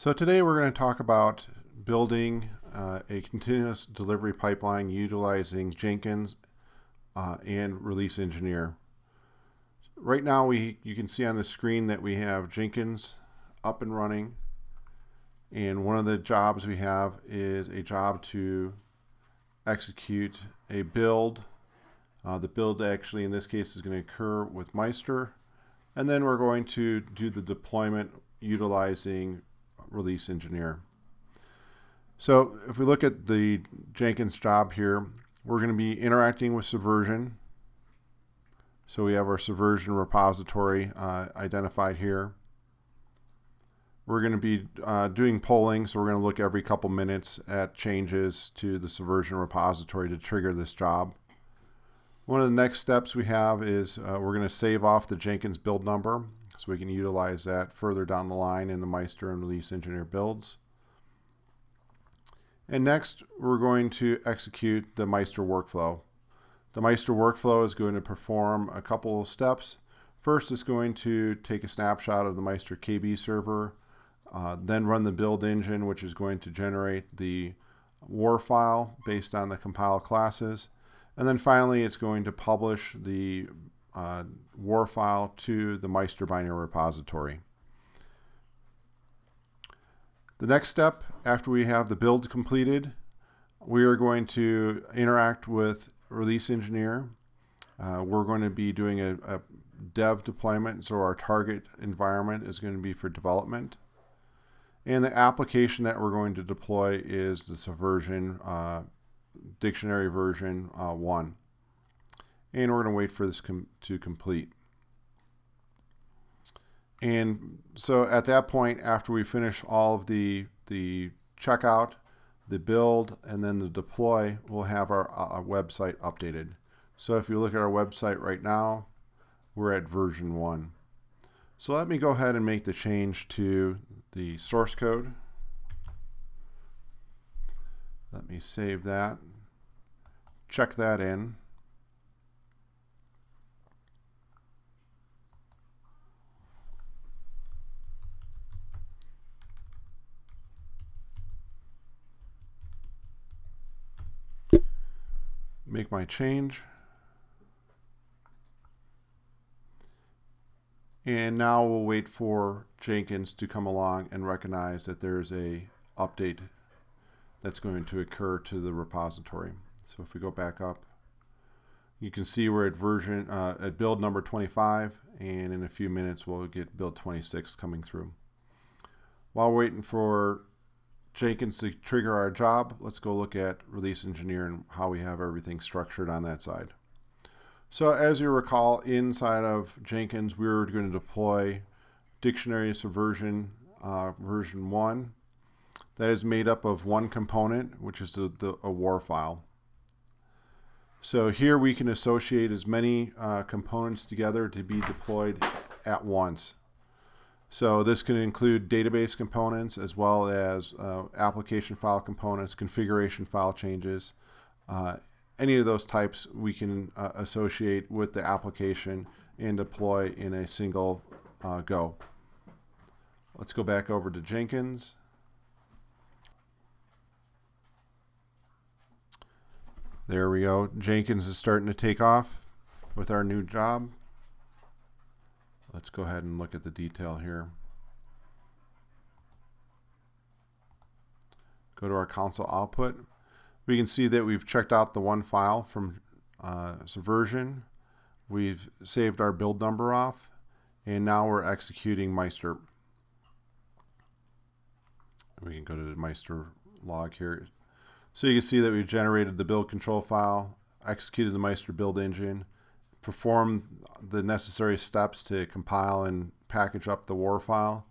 So today we're going to talk about building a continuous delivery pipeline utilizing Jenkins and Release Engineer. Right now you can see on the screen that we have Jenkins up and running, and one of the jobs we have is a job to execute a build. The build actually in this case is going to occur with Meister, and then we're going to do the deployment utilizing Release Engineer. So if we look at the Jenkins job here, we're going to be interacting with Subversion. So we have our Subversion repository identified here. We're going to be doing polling, so we're going to look every couple minutes at changes to the Subversion repository to trigger this job. One of the next steps we have is we're going to save off the Jenkins build number, so we can utilize that further down the line in the Meister and Release Engineer builds. And next, we're going to execute the Meister workflow. The Meister workflow is going to perform a couple of steps. First, it's going to take a snapshot of the Meister KB server, then run the build engine, which is going to generate the war file based on the compile classes. And then finally, it's going to publish the war file to the Meister binary repository. The next step, after we have the build completed, we are going to interact with Release Engineer. We're going to be doing a dev deployment, so our target environment is going to be for development. And the application that we're going to deploy is the Subversion dictionary version 1. And we're going to wait for this to complete. And so at that point, after we finish all of the checkout, the build, and then the deploy, we'll have our website updated. So if you look at our website right now, we're at version 1. So let me go ahead and make the change to the source code. Let me save that, check that in. Make my change. And now we'll wait for Jenkins to come along and recognize that there's a update that's going to occur to the repository. So if we go back up, you can see we're at at build number 25, and in a few minutes we'll get build 26 coming through. While we're waiting for Jenkins to trigger our job, let's go look at Release Engineer and how we have everything structured on that side. So as you recall, inside of Jenkins, we were going to deploy Dictionary Subversion version 1. That is made up of one component, which is a war file. So here we can associate as many components together to be deployed at once. So this can include database components as well as application file components, configuration file changes. Any of those types we can associate with the application and deploy in a single go. Let's go back over to Jenkins. There we go. Jenkins is starting to take off with our new job. Let's go ahead and look at the detail here. Go to our console output. We can see that we've checked out the one file from Subversion. We've saved our build number off, and now we're executing Meister. We can go to the Meister log here. So you can see that we've generated the build control file, executed the Meister build engine, performed the necessary steps to compile and package up the war file,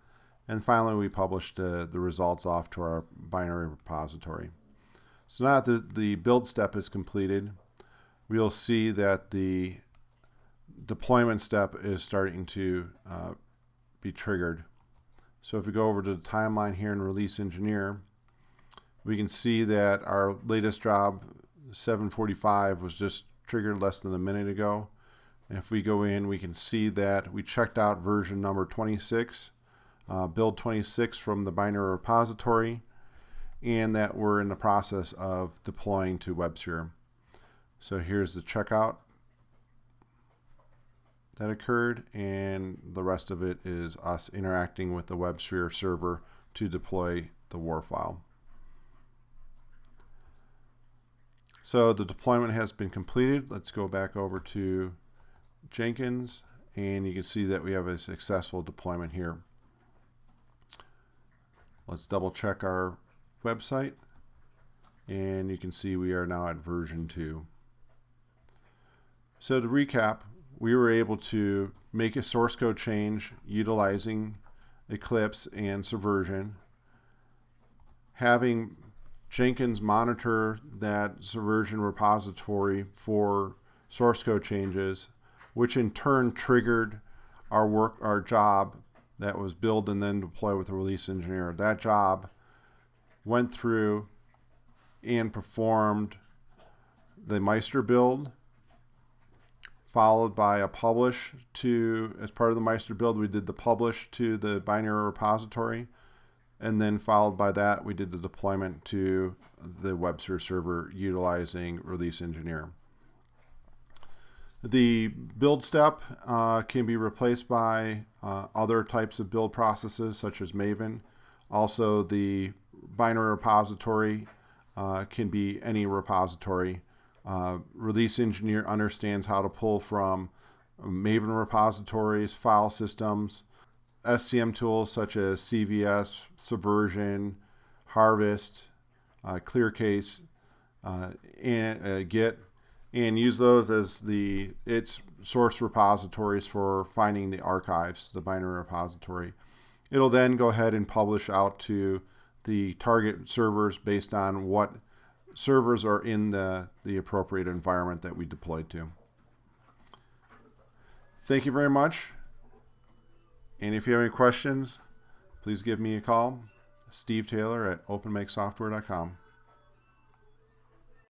and finally we published the results off to our binary repository. So now that the build step is completed, we'll see that the deployment step is starting to be triggered. So if we go over to the timeline here in Release Engineer, we can see that our latest job, 7:45, was just triggered less than a minute ago. And if we go in, we can see that we checked out version number 26 build 26 from the binary repository, and that we're in the process of deploying to WebSphere. So here's the checkout that occurred, and the rest of it is us interacting with the WebSphere server to deploy the WAR file. So the deployment has been completed. Let's go back over to Jenkins, and you can see that we have a successful deployment here. Let's double check our website, and you can see we are now at version 2. So to recap, we were able to make a source code change utilizing Eclipse and Subversion, having Jenkins monitor that Subversion repository for source code changes, which in turn triggered our job that was build and then deploy with the release engineer. That job went through and performed the Meister build, followed by a publish to, as part of the Meister build, we did the publish to the binary repository, and then followed by that, we did the deployment to the WebSphere server utilizing release engineer. The build step can be replaced by other types of build processes such as Maven. Also, the binary repository can be any repository. Release engineer understands how to pull from Maven repositories, file systems, SCM tools such as CVS, Subversion, Harvest, ClearCase, and Git, and use those as its source repositories for finding the archives, the binary repository. It'll then go ahead and publish out to the target servers based on what servers are in the appropriate environment that we deployed to. Thank you very much. And if you have any questions, please give me a call. Steve Taylor at openmakesoftware.com.